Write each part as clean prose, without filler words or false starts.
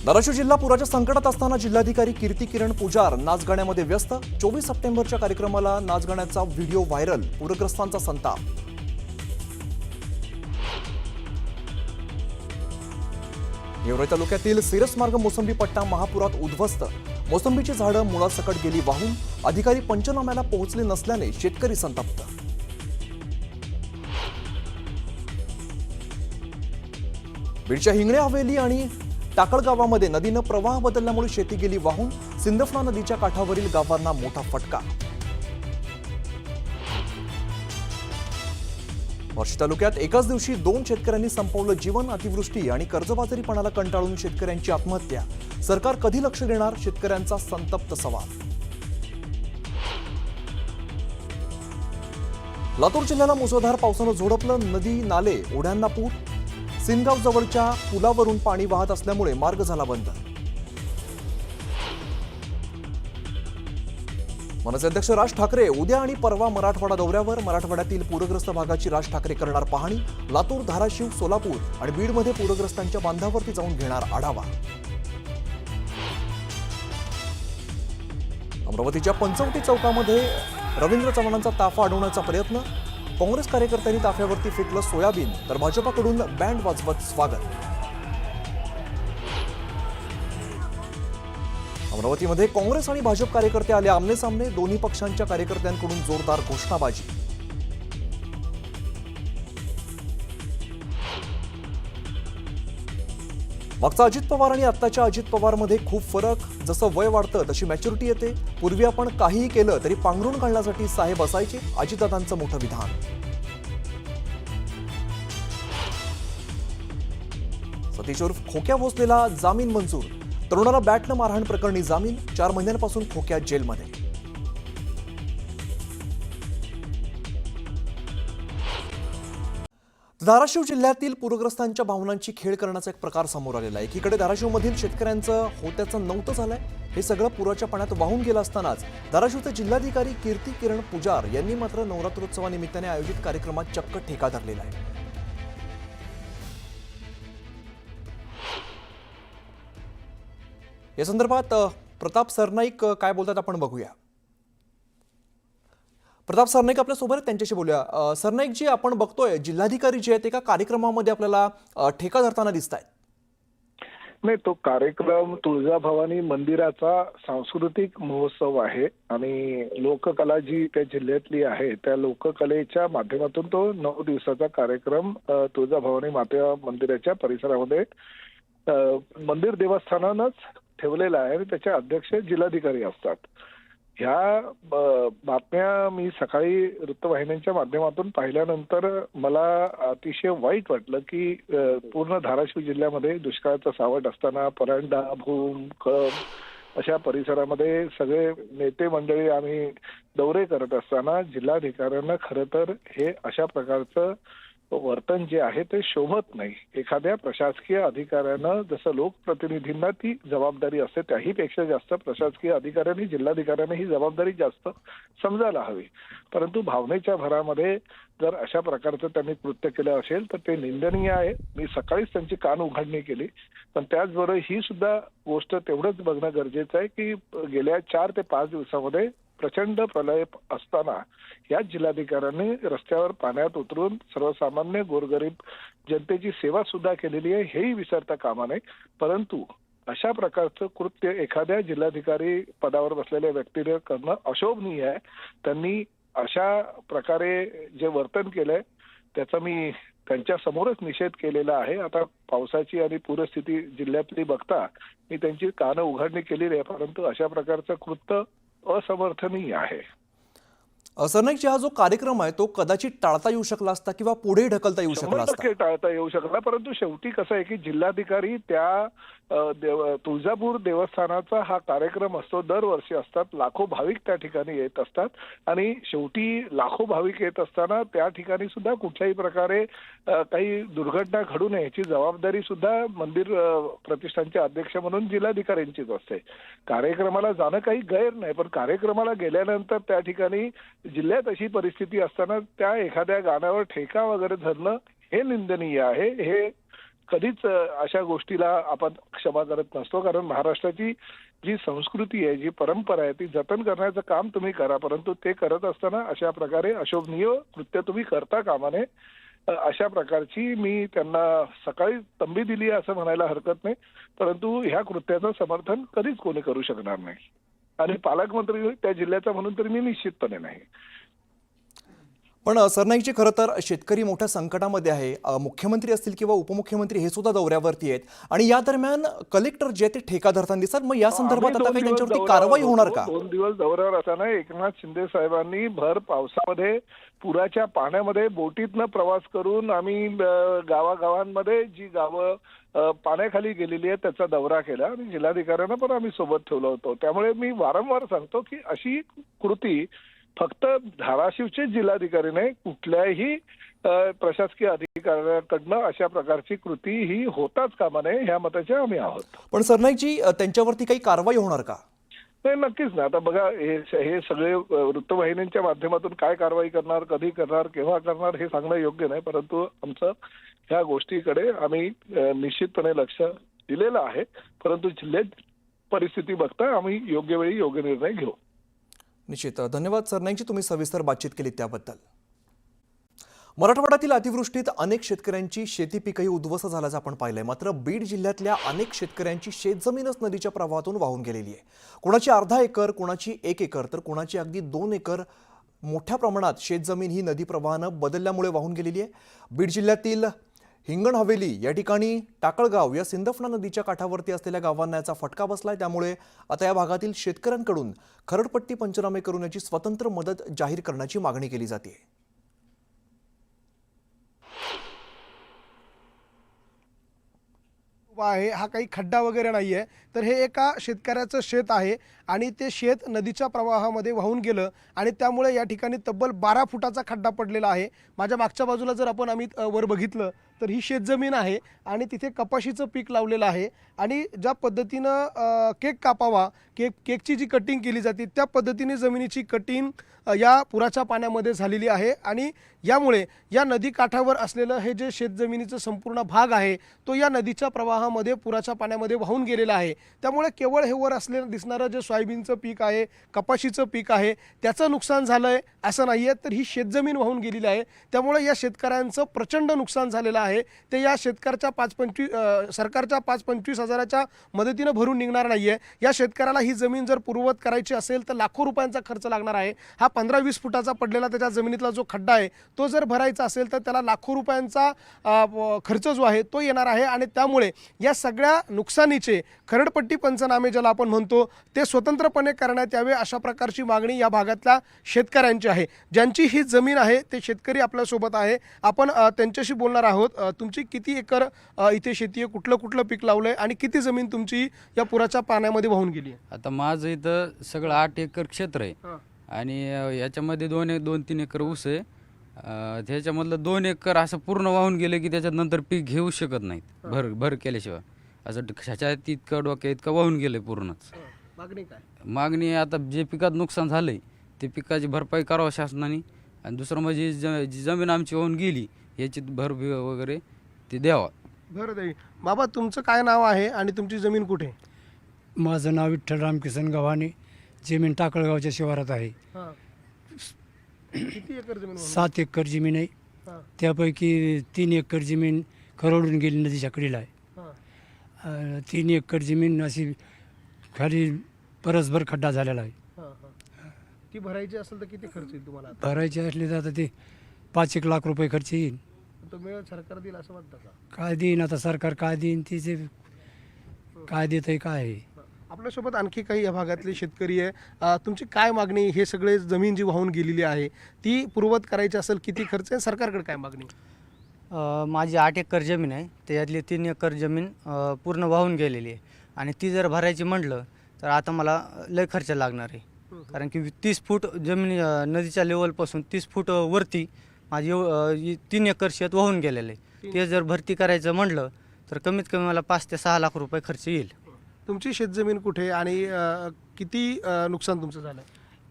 धाराशिव जिल्हा पुराच्या संकटात असताना जिल्हाधिकारी कीर्ती किरण पुजार नाचगाण्यामध्ये व्यस्त। 24 सप्टेंबरच्या कार्यक्रमाला नाचगाण्याचा व्हिडिओ व्हायरल। पूरग्रस्तांचा संताप। गेवराई तालुक्यातील सिरसमार्ग मोसंबी पट्टा महापुरात उद्ध्वस्त। मोसंबीची झाडं मुळासकट गेली वाहून। अधिकारी पंचनाम्याला पोहोचले नसल्याने शेतकरी संतप्त। बीडच्या हिंगणे हवेली आणि टाकळ गावामध्ये नदीनं प्रवाह बदलल्यामुळे शेती गेली वाहून। सिंदफणा नदीच्या काठावरील गावांना मोठा फटका। वर्ष तालुक्यात एकाच दिवशी 2 शेतकऱ्यांनी संपवलं जीवन। अतिवृष्टी आणि कर्जबाजारीपणाला कंटाळून शेतकऱ्यांची आत्महत्या। सरकार कधी लक्ष देणार? शेतकऱ्यांचा संतप्त सवाल। लातूर जिल्ह्याला मुसळधार पावसानं झोडपलं। नदी नाले ओढ्यांना पूर। सिनगाव जवळच्या पुलावरून पाणी वाहत असल्यामुळे मार्ग झाला बंद। मनसे अध्यक्ष राज ठाकरे उद्या आणि परवा मराठवाडा दौऱ्यावर। मराठवाड्यातील पूरग्रस्त भागाची राज ठाकरे करणार पाहणी। लातूर, धाराशिव, सोलापूर आणि बीडमध्ये पूरग्रस्तांच्या बांधावरती जाऊन घेणार आढावा। अमरावतीच्या पंचवटी चौकामध्ये रवींद्र चव्हाणांचा ताफा अडवण्याचा प्रयत्न। काँग्रेस कार्यकर्त्यांनी ताफ्यावरती फेकलं सोयाबीन, तर भाजपाकडून बँड वाजवत स्वागत। अमरावतीमध्ये काँग्रेस आणि भाजप कार्यकर्ते आले आमने-सामने। दोन्ही पक्षांच्या कार्यकर्त्यांकडून जोरदार घोषणाबाजी। मागचा अजित पवार आणि आत्ताच्या अजित पवारमध्ये खूप फरक। जसं वय वाढतं तशी मॅच्युरिटी येते। पूर्वी आपण काहीही केलं तरी पांघरून घालण्यासाठी साहेब असायचे, अजितदादांचं मोठं विधान। सतीश उर्फ खोक्या भोसलेला जामीन मंजूर। तरुणाला बॅटनं मारहाण प्रकरणी जामीन। 4 महिन्यांपासून खोक्या जेलमध्ये। धाराशिव जिल्ह्यातील पूरग्रस्तांच्या भावनांची खेळ करण्याचा एक प्रकार समोर आलेला आहे। एकीकडे धाराशिवमधील शेतकऱ्यांचं होत्याचं नव्हतं झालंय। हे सगळं पुराच्या पाण्यात वाहून गेलं असतानाच धाराशिवचे जिल्हाधिकारी कीर्ती किरण पुजार यांनी मात्र नवरात्रोत्सवानिमित्ताने आयोजित कार्यक्रमात चक्क ठेका धरलेला आहे। या संदर्भात प्रताप सरनाईक काय बोलतात आपण बघूया। प्रताप सरनाईक आपल्या सोबत त्यांच्याशी बोलूया। सरनाईक जी, आपण बघतोय जिल्हाधिकारी जे आहेत एका कार्यक्रमामध्ये आपल्याला ठेका धरताना दिसत आहेत। नाही, तो कार्यक्रम तुळजाभवानी मंदिराचा सांस्कृतिक महोत्सव आहे आणि लोककला जी त्या जिल्ह्यातली आहे त्या लोककलेच्या माध्यमातून तो 9 दिवसाचा कार्यक्रम तुळजाभवानी माता मंदिराच्या परिसरामध्ये मंदिर देवस्थानानंच ठेवलेला आहे आणि त्याचे अध्यक्ष जिल्हाधिकारी असतात। ह्या बातम्या मी सकाळी वृत्तवाहिन्यांच्या माध्यमातून पाहिल्यानंतर मला अतिशय वाईट वाटलं की पूर्ण धाराशिव जिल्ह्यामध्ये दुष्काळाचं सावट असताना परांडा, भूम, कळंब अशा परिसरामध्ये सगळे नेते मंडळी आम्ही दौरे करत असताना जिल्हाधिकाऱ्यांना खरं तर हे अशा प्रकारचं वर्तन जे आहे ते शोभत नाही। एखाद्या प्रशासकीय अधिकाऱ्यानं जसं लोकप्रतिनिधींना ती जबाबदारी असते त्याहीपेक्षा जास्त प्रशासकीय अधिकाऱ्यांनी, जिल्हाधिकाऱ्यांनी ही जबाबदारी जास्त समजायला हवी। परंतु भावनेच्या भरामध्ये जर अशा प्रकारचं त्यांनी कृत्य केलं असेल तर ते निंदनीय आहे। मी सकाळीच त्यांची कान उघडणी केली, पण त्याचबरोबर ही सुद्धा गोष्ट तेवढंच बघणं गरजेचं आहे की गेल्या 4 ते 5 दिवसामध्ये प्रचंड प्रलय असताना या जिल्हाधिकाऱ्यांनी रस्त्यावर पाण्यात उतरून सर्वसामान्य गोरगरीब जनतेची सेवा सुद्धा केलेली आहे, हेही विसरता कामा नये। परंतु अशा प्रकारचं कृत्य एखाद्या जिल्हाधिकारी पदावर बसलेल्या व्यक्तीने करणं अशोभनीय आहे। त्यांनी अशा प्रकारे जे वर्तन केलंय त्याचा मी त्यांच्या समोरच निषेध केलेला आहे। आता पावसाची आणि पूरस्थिती जिल्ह्यातली बघता मी त्यांची कानं उघडणी केलेली आहे, परंतु अशा प्रकारचं कृत्य असमर्थनीय आहे। सरनाईक, हा जो कार्यक्रम आहे तो कदाचित टाळता येऊ शकला असता किंवा पुढे ढकलता येऊ शकला असता। 100% टाळता येऊ शकला, परंतु शेवटी कसं आहे की जिल्हाधिकारी त्या तुळजापूर देवस्थानाचा हा कार्यक्रम असतो, दरवर्षी असतात, लाखो भाविक त्या ठिकाणी येत असतात आणि शेवटी लाखो भाविक येत असताना त्या ठिकाणी सुद्धा कुठल्याही प्रकारे काही दुर्घटना घडू नये याची जबाबदारी सुद्धा मंदिर प्रतिष्ठानचे अध्यक्ष म्हणून जिल्हाधिकाऱ्यांचीच असते। कार्यक्रमाला जाणं काही गैर नाही, पण कार्यक्रमाला गेल्यानंतर त्या ठिकाणी जिल्ह्यात अशी परिस्थिती असताना त्या एखाद्या गाण्यावर ठेका वगैरे धरणं हे निंदनीय आहे। हे कधीच अशा गोष्टीला आपण क्षमा करत नसतो, कारण महाराष्ट्राची जी संस्कृती आहे, जी परंपरा आहे, ती जतन करण्याचं काम तुम्ही करा, परंतु ते करत असताना अशा प्रकारे अशोभनीय कृत्य तुम्ही करता कामा नये. अशा प्रकारची मी त्यांना सकाळी तंबी दिली असं म्हणायला हरकत नाही, परंतु ह्या कृत्याचं समर्थन कधीच कोणी करू शकणार नाही. आणि पालकमंत्री त्या जिल्ह्याचा म्हणून तरी मी निश्चितपणे नाही. पण सरनाईकजी, खरं तर शेतकरी मोठ्या संकटामध्ये आहे. मुख्यमंत्री असतील किंवा उपमुख्यमंत्री हे सुद्धा दौऱ्यावरती आहेत आणि या दरम्यान कलेक्टर जे ते ठेका धरताना दिसतात. मग या संदर्भात आता काही त्यांच्यावरती कारवाई होणार का? 2 दिवस दौऱ्यावर असताना एकनाथ शिंदे साहेबांनी भर पावसामध्ये पुराच्या पाण्यामध्ये बोटीतनं प्रवास करून आम्ही गावागावांमध्ये जी गावं पाण्याखाली गेलेली आहेत त्याचा दौरा केला आणि जिल्हाधिकाऱ्यांना पण आम्ही सोबत ठेवलं होतं. त्यामुळे मी वारंवार सांगतो की अशी कृती फक्त धाराशिवचे जिल्हाधिकारी नाही, कुठल्याही प्रशासकीय अधिकाऱ्याकडनं अशा प्रकारची कृती ही होताच कामा नये, ह्या मताचे आम्ही आहोत. पण सरनाईकजी, त्यांच्यावरती काही कारवाई होणार का? नाही, नक्कीच ना. आता बघा, हे सगळे वृत्तवाहिन्यांच्या माध्यमातून काय कारवाई करणार, कधी करणार, केव्हा करणार हे सांगणं योग्य नाही, परंतु आमचं ह्या गोष्टीकडे आम्ही निश्चितपणे लक्ष दिलेलं आहे. परंतु जिल्ह्यात परिस्थिती बघता आम्ही योग्य वेळी योग्य निर्णय घेऊ. निश्चित. धन्यवाद सरनाईकजी, तुम्ही सविस्तर बातचीत केली त्याबद्दल. मराठवाड्यातील अतिवृष्टीत अनेक शेतकऱ्यांची शेती पिकंही उद्ध्वस्त झाल्याचं आपण पाहिलंय. मात्र बीड जिल्ह्यातल्या अनेक शेतकऱ्यांची शेतजमीनच नदीच्या प्रवाहातून वाहून गेलेली आहे. कोणाची अर्धा एकर, कोणाची 1 एकर, तर कोणाची अगदी 2 एकर मोठ्या प्रमाणात शेतजमीन ही नदी प्रवाहानं बदलल्यामुळे वाहून गेलेली आहे. बीड जिल्ह्यातील हिंगण हवेली या ठिकाणी टाकळगाव या सिंदफणा नदीच्या काठावरती असलेल्या गावांना याचा फटका बसलाय. त्यामुळे आता या भागातील शेतकऱ्यांकडून खरडपट्टी पंचनामे करून याची स्वतंत्र मदत जाहीर करण्याची मागणी केली जाते. आहे हा काही खड्डा वगैरे नाही आहे, तर हे एका शेतकऱ्याचं शेत आहे आणि ते शेत नदीच्या प्रवाहामध्ये वाहून गेलं आणि त्यामुळे या ठिकाणी तब्बल 12 फुटाचा खड्डा पडलेला आहे. माझ्या मागच्या बाजूला जर आपण आम्ही वर बघितलं तर ही शेतजमीन आहे आणि तिथे कपाशीचं पीक लावलेलं आहे आणि ज्या पद्धतीनं केक कापावा, केकची जी कटिंग केली जाते त्या पद्धतीने जमिनीची कटिंग या पुराच्या पाण्यामध्ये झालेली आहे आणि यामुळे या नदी काठावर असलेलं हे जे शेतजमिनीचं संपूर्ण भाग आहे तो या नदीच्या प्रवाहामध्ये पुराच्या पाण्यामध्ये वाहून गेलेला आहे. त्यामुळे केवळ हे वर असलेलं दिसणारं जे सोयाबीनचं पीक आहे, कपाशीचं पीक आहे त्याचं नुकसान झालं आहे असं नाही आहे, तर ही शेतजमीन वाहून गेलेली आहे. त्यामुळे या शेतकऱ्यांचं प्रचंड नुकसान झालेलं आहे. ते या शेतकऱ्याच्या सरकारच्या 5-25 हजाराच्या मदतीनं भरून निघणार नाही आहे. या शेतकऱ्याला ही जमीन जर पूर्ववत करायची असेल तर लाखो रुपयांचा खर्च लागणार आहे. हा 15-20 फुटाचा पडलेला त्याच्या जमिनीतला जो खड्डा आहे तो जर भरायचा असेल तर त्याला लाखो रुपयांचा खर्च जो आहे तो येणार आहे आणि त्यामुळे या सगळ्या नुकसानीचे खरडपट्टी पंचनामे ज्याला आपण म्हणतो ते स्वतंत्रपणे करण्यात यावे अशा प्रकारची मागणी या भागातल्या शेतकऱ्यांची आहे. ज्यांची ही जमीन आहे ते शेतकरी आपल्यासोबत आहे. आपण त्यांच्याशी बोलणार आहोत. तुमची किती एकर इथे शेती आहे, कुठलं पीक लावलंय आणि किती जमीन तुमची या पुराच्या पाण्यामध्ये वाहून गेली आहे? आता माझं इथं सगळं 8 एकर क्षेत्र आहे आणि याच्यामध्ये 2-3 एकर ऊस आहे. त्याच्यामधलं 2 एकर असं पूर्ण वाहून गेलं की त्याच्यात नंतर पीक घेऊ शकत नाहीत भर केल्याशिवाय. असं ह्याच्यात इतकं डोक्या इतकं वाहून गेलं पूर्णच. मागणी काय? मागणी आता जे पिकात नुकसान झालंय ते पिकाची भरपाई करावं शासनाने आणि दुसरं म्हणजे जी जमीन आमची वाहून गेली याची भर वगैरे ते द्यावा. बरं ताई. बाबा, तुमचं काय नाव आहे आणि तुमची जमीन कुठे? माझं नाव विठ्ठल रामकिसन गव्हाणे. जमीन टाकळगावच्या शिवारात आहे. किती एकर जमीन? 7 एकर जमीन आहे. त्यापैकी 3 एकर जमीन खरडून गेली नदीच्या कडेला आहे. 3 एकर जमीन अशी खाली परसभर खड्डा झालेला आहे. ती भरायची असेल तर किती खर्च येईल तुम्हाला? भरायची असली तर आता ते 5-1 लाख रुपये खर्च येईल. तो मिळेल, सरकार देईल असं वाटतं का? काय देईन आता सरकार, काय देईन तिचे काय देत आहे काय आहे. आपल्यासोबत आणखी काही या भागातले शेतकरी आहे. तुमची काय मागणी? हे सगळे जमीन जी वाहून गेलेली आहे ती पूर्ववत करायची असेल किती खर्च आहे? सरकारकडे काय मागणी? माझी 8 एकर जमीन आहे. त्याच्यातली 3 एकर जमीन पूर्ण वाहून गेलेली आहे आणि ती जर भरायची म्हटलं तर आता मला लय खर्च लागणार आहे. कारण की 30 फूट जमीन नदीच्या लेवलपासून 30 फूट वरती माझी 3 एकर शेत वाहून गेलेलं आहे. ते जर भरती करायचं म्हटलं तर कमीत कमी मला 5 ते 6 लाख रुपये खर्च येईल. तुमची शेतजमीन कुठे आणि किती नुकसान तुमचं झालं?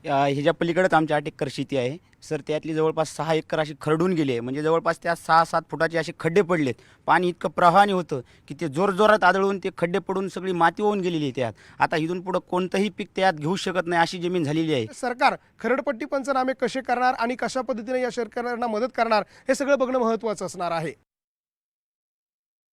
ह्याच्या पलीकडेच आमच्या 8 एकर शेती आहे. सर त्यातली जवळपास 6 एकर अशी खरडून गेली आहे. म्हणजे जवळपास त्या 6-7 फुटाचे असे खड्डे पडलेत. पाणी इतकं प्रवाहाने होतं की ते जोरजोरात आदळून ते खड्डे पडून सगळी माती वाहून गेलेली आहे त्यात. आता इथून पुढं कोणतंही पीक त्यात घेऊ शकत नाही अशी जमीन झालेली आहे. सरकार खरडपट्टी पंचनामे कसे करणार आणि कशा पद्धतीने या शेतकऱ्यांना मदत करणार हे सगळं बघणं महत्त्वाचं असणार आहे.